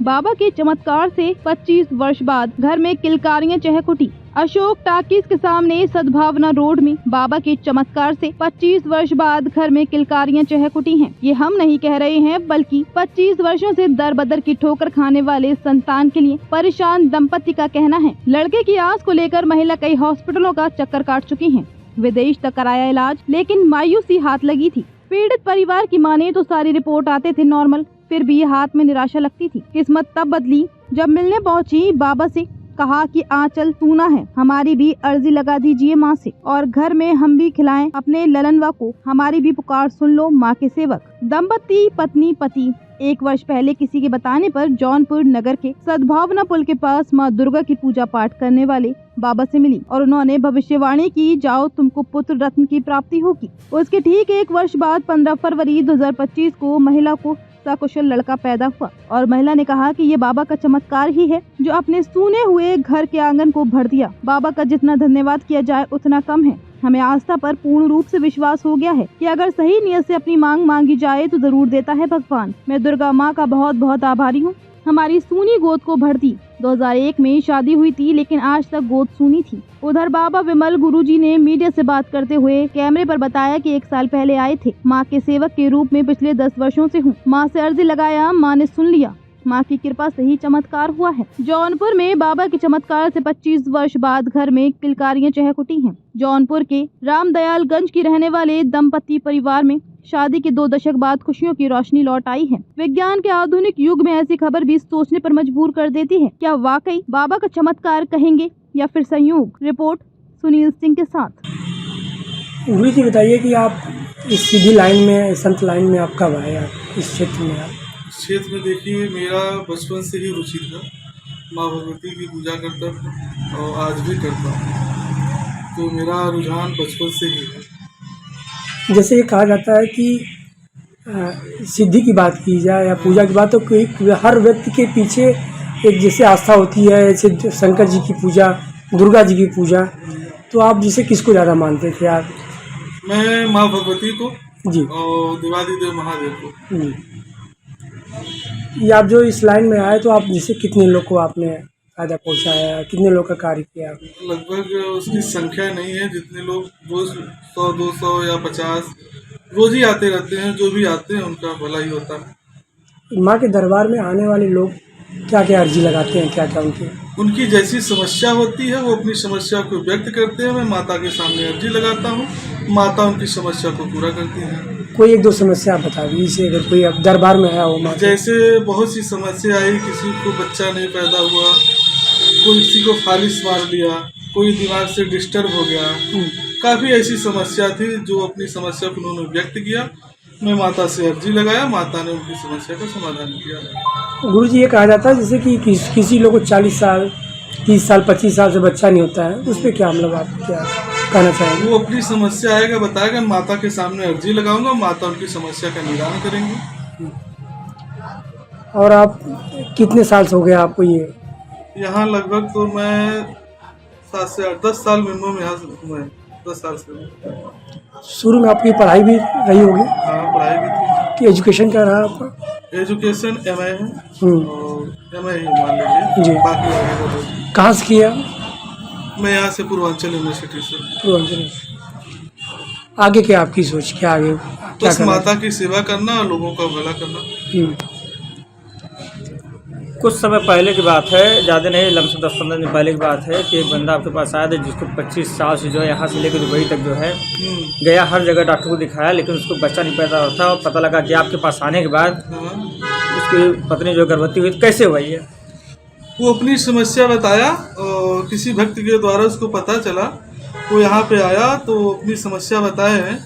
बाबा के चमत्कार से 25 वर्ष बाद घर में किलकारियां चहकुटी। अशोक टाकीज के सामने सद्भावना रोड में बाबा के चमत्कार से 25 वर्ष बाद घर में किलकारियां चहकुटी हैं। ये हम नहीं कह रहे हैं, बल्कि 25 वर्षों से दर बदर की ठोकर खाने वाले संतान के लिए परेशान दंपति का कहना है। लड़के की आस को लेकर महिला कई हॉस्पिटलों का चक्कर काट चुकी है। विदेश तक कराया इलाज, लेकिन मायूसी हाथ लगी थी। पीड़ित परिवार की माने तो सारी रिपोर्ट आते थे नॉर्मल, फिर भी हाथ में निराशा लगती थी। किस्मत तब बदली जब मिलने पहुंची बाबा से, कहा कि आंचल सूना है, हमारी भी अर्जी लगा दीजिए माँ से, और घर में हम भी खिलाएं अपने ललनवा को, हमारी भी पुकार सुन लो माँ के सेवक। दंपति पत्नी पति 1 वर्ष पहले किसी के बताने पर जौनपुर नगर के सद्भावना पुल के पास माँ दुर्गा की पूजा पाठ करने वाले बाबा से मिली और उन्होंने भविष्यवाणी की, जाओ तुमको पुत्र रत्न की प्राप्ति होगी। उसके ठीक 1 वर्ष बाद 15 फरवरी 2025 को महिला को सकुशल लड़का पैदा हुआ और महिला ने कहा कि ये बाबा का चमत्कार ही है जो अपने सूने हुए घर के आंगन को भर दिया। बाबा का जितना धन्यवाद किया जाए उतना कम है। हमें आस्था पर पूर्ण रूप से विश्वास हो गया है कि अगर सही नियत से अपनी मांग मांगी जाए तो जरूर देता है भगवान। मैं दुर्गा माँ का बहुत बहुत आभारी हूँ। हमारी सूनी गोद को भर दी। 2001 में शादी हुई थी, लेकिन आज तक गोद सूनी थी। उधर बाबा विमल गुरुजी ने मीडिया से बात करते हुए कैमरे पर बताया कि 1 साल पहले आए थे। माँ के सेवक के रूप में पिछले 10 वर्षों से हूँ। माँ से अर्जी लगाया, माँ ने सुन लिया। माँ की कृपा से ही चमत्कार हुआ है। जौनपुर में बाबा के चमत्कार से 25 वर्ष बाद घर में किलकारियां चहकुटी हैं। जौनपुर के रामदयालगंज की रहने वाले दंपति परिवार में शादी के 2 दशक बाद खुशियों की रोशनी लौट आई है। विज्ञान के आधुनिक युग में ऐसी खबर भी सोचने पर मजबूर कर देती है। क्या वाकई बाबा का चमत्कार कहेंगे या फिर संयोग? रिपोर्ट सुनील सिंह के साथ। गुरु जी बताइए कि आप इस सीधी लाइन में, संत लाइन में आप कब आए? आप इस क्षेत्र में इस क्षेत्र में देखिए, मेरा बचपन से ही रुचि था। माँ भगवती की पूजा करता था और आज भी करता हूँ, तो मेरा रुझान बचपन से ही है। जैसे ये कहा जाता है कि सिद्धि की बात की जाए या पूजा की बात, तो कोई हर व्यक्ति के पीछे एक जैसे आस्था होती है, जैसे शंकर जी की पूजा, दुर्गा जी की पूजा, तो आप जिसे किसको ज़्यादा मानते थे आप? मैं माँ भगवती को जी और देवादिदेव महादेव को। जी। ये आप जो इस लाइन में आए तो आप जैसे कितने लोग को आपने फायदा पहुँचाया, कितने लोग का कार्य किया? लगभग उसकी संख्या नहीं है, जितने लोग रोज 100, 200 या 50 रोज ही आते रहते हैं। जो भी आते हैं उनका भला ही होता है। माँ के दरबार में आने वाले लोग क्या क्या अर्जी लगाते हैं, क्या क्या उनकी जैसी समस्या होती है वो अपनी समस्या को व्यक्त करते हैं। मैं माता के सामने अर्जी लगाता हूँ, माता उनकी समस्या को पूरा करती है। कोई 1-2 समस्या आप बता दीजिए, अगर कोई अब दरबार में आया हो माँ। जैसे बहुत सी समस्या आई, किसी को बच्चा नहीं पैदा हुआ, कोई किसी को फालिस मार लिया, कोई दिमाग से डिस्टर्ब हो गया। काफ़ी ऐसी समस्या थी जो अपनी समस्या को उन्होंने व्यक्त किया। मैं माता से अर्जी लगाया, माता ने उनकी समस्या का समाधान किया। गुरु जी, ये कहा जाता है जैसे कि किसी लोग को 40 साल, 30 साल, 25 साल से बच्चा नहीं होता है, उस पर क्या मतलब आप क्या कहना चाहेंगे? वो अपनी समस्या आएगा, बताएगा, माता के सामने अर्जी लगाऊंगा, माता उनकी समस्या का निदान करेंगे। और आप कितने साल से हो गया आपको ये? यहाँ लगभग तो मैं 7 से 8, 10 साल मिनिमम में यहाँ से हूँ। 10 साल से। शुरू में आपकी पढ़ाई भी रही होगी? हाँ, पढ़ाई भी थी। कि एजुकेशन क्या रहा आपका? एजुकेशन MA है और MA ही मान लीजिए जी। बाकी आगे कहाँ से किया? मैं यहाँ से पूर्वांचल यूनिवर्सिटी से। पूर्वांचल। आगे क्या आपकी सोच, क्या आगे क्या बस करना? माता की सेवा करना और लोगों का भला करना। कुछ समय पहले की बात है, ज़्यादा नहीं, लमसम 10-15 दिन पहले की बात है कि एक बंदा आपके पास आया था जिसको 25 साल से जो है यहाँ से लेकर दुबई तक जो है गया, हर जगह डॉक्टर को दिखाया, लेकिन उसको बच्चा नहीं पैदा होता था। और पता लगा कि आपके पास आने के बाद उसकी पत्नी जो गर्भवती हुई। कैसे हुआ ये? वो अपनी समस्या बताया और किसी भक्त के द्वारा उसको पता चला। वो यहाँ पे आया तो अपनी समस्या बताए हैं,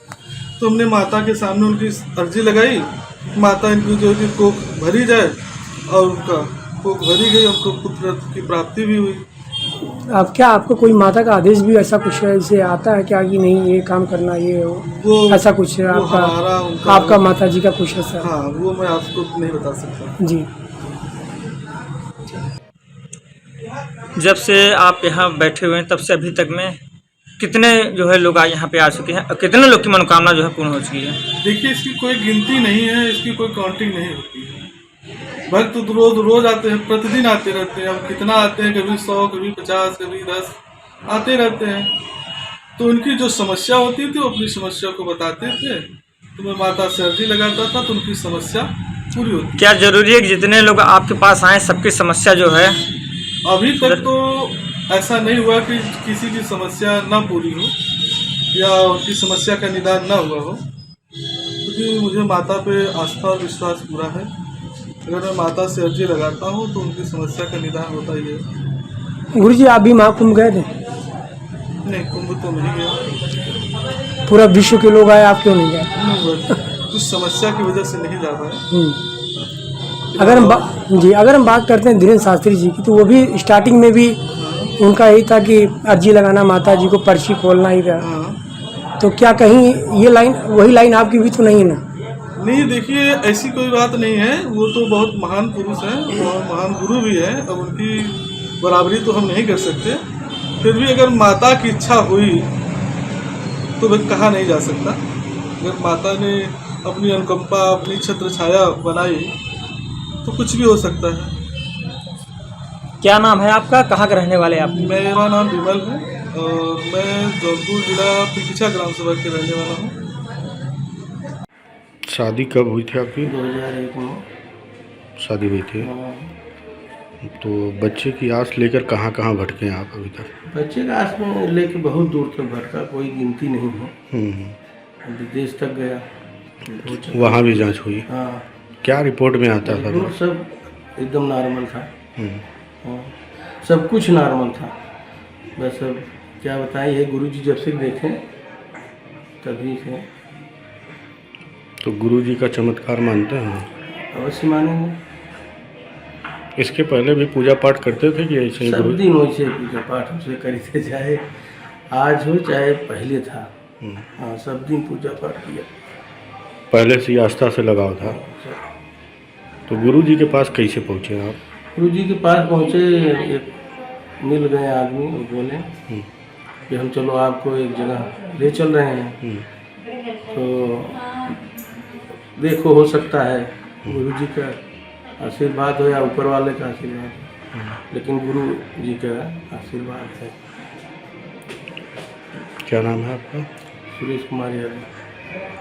तो हमने माता के सामने उनकी अर्जी लगाई। माता इनकी जो है कोख भरी जाए, और उनका कोख भरी गई, उनको पुत्र की प्राप्ति भी हुई। आप क्या, आपको कोई माता का आदेश भी ऐसा कुछ है, इसे आता है क्या कि नहीं ये काम करना, ये वो ऐसा कुछ है आपका? आपका माता जी का कुछ ऐसा? हाँ, वो मैं आपको नहीं बता सकता जी। जब से आप यहाँ बैठे हुए हैं तब से अभी तक में कितने जो है लोग यहाँ पे आ चुके हैं, कितने लोग की मनोकामना जो है पूर्ण हो चुकी है? देखिए, इसकी कोई गिनती नहीं है, इसकी कोई काउंटिंग नहीं होती है। भक्त तो रोज आते हैं, प्रतिदिन आते रहते हैं। अब कितना आते हैं, कभी 100, कभी 50, कभी 10 आते रहते हैं। तो उनकी जो समस्या होती थी वो अपनी समस्या को बताते थे, तो मैं माता से अर्जी लगाता था तो उनकी समस्या पूरी होती। क्या जरूरी है कि जितने लोग आपके पास आए सबकी समस्या जो है? अभी तक तो ऐसा नहीं हुआ कि किसी की समस्या ना पूरी हो या उनकी समस्या का निदान ना हुआ हो, क्योंकि मुझे माता पे आस्था और विश्वास पूरा है। अगर मैं माता से अर्जी लगाता हूँ तो उनकी समस्या का निदान होता ही है। गुरु जी आप भी महाकुंभ गए थे? नहीं, कुंभ तो नहीं गया। पूरा विश्व के लोग आए, आप क्यों नहीं गए? कुछ समस्या की वजह से नहीं जा पाए। अगर हम बात करते हैं धीरेन्द्र शास्त्री जी की, तो वो भी स्टार्टिंग में भी उनका यही था कि अर्जी लगाना, माता जी को पर्ची खोलना ही था। तो क्या कहीं ये लाइन वही लाइन आपकी भी तो नहीं है ना? नहीं, देखिए ऐसी कोई बात नहीं है। वो तो बहुत महान पुरुष हैं और महान गुरु भी हैं। अब उनकी बराबरी तो हम नहीं कर सकते, फिर भी अगर माता की इच्छा हुई तो वह कहा नहीं जा सकता। अगर माता ने अपनी अनुकंपा, अपनी छत्र छाया बनाई तो कुछ भी हो सकता है। क्या नाम है आपका, कहाँ के रहने वाले आप? मेरा नाम विमल है और मैं जौनपुर जिला पिकिछा ग्राम सभा के रहने वाला हूँ। शादी कब हुई थी आपकी? 2001 में शादी हुई थी। तो बच्चे की आस लेकर कहाँ कहाँ भटके हैं आप अभी तक? बच्चे का आस में लेके बहुत दूर तक भटका, कोई गिनती नहीं है। विदेश तक गया, वहाँ भी जांच हुई? हाँ। क्या रिपोर्ट में आता था? रिपोर्ट सब एकदम नॉर्मल था। हाँ, सब कुछ नॉर्मल था। बस अब क्या बताएं, ये गुरुजी जब से देखें तभी से। तो गुरुजी का चमत्कार मानते हैं? अवश्य मानेंगे। इसके पहले भी पूजा पाठ करते थे कि ऐसे ही? सब दिन वैसे पूजा पाठ हमसे करते, चाहे आज हो चाहे पहले था। हाँ, सब दिन पूजा पाठ किया। पहले से ही आस्था से लगाव था। तो गुरुजी के पास कैसे पहुँचे आप? गुरुजी के पास पहुँचे, एक मिल गए आदमी, वो बोले कि हम चलो आपको एक जगह ले चल रहे हैं, तो देखो हो सकता है गुरुजी का आशीर्वाद हो या ऊपर वाले का आशीर्वाद, लेकिन गुरु जी का आशीर्वाद है। क्या नाम है आपका? सुरेश कुमार यादव।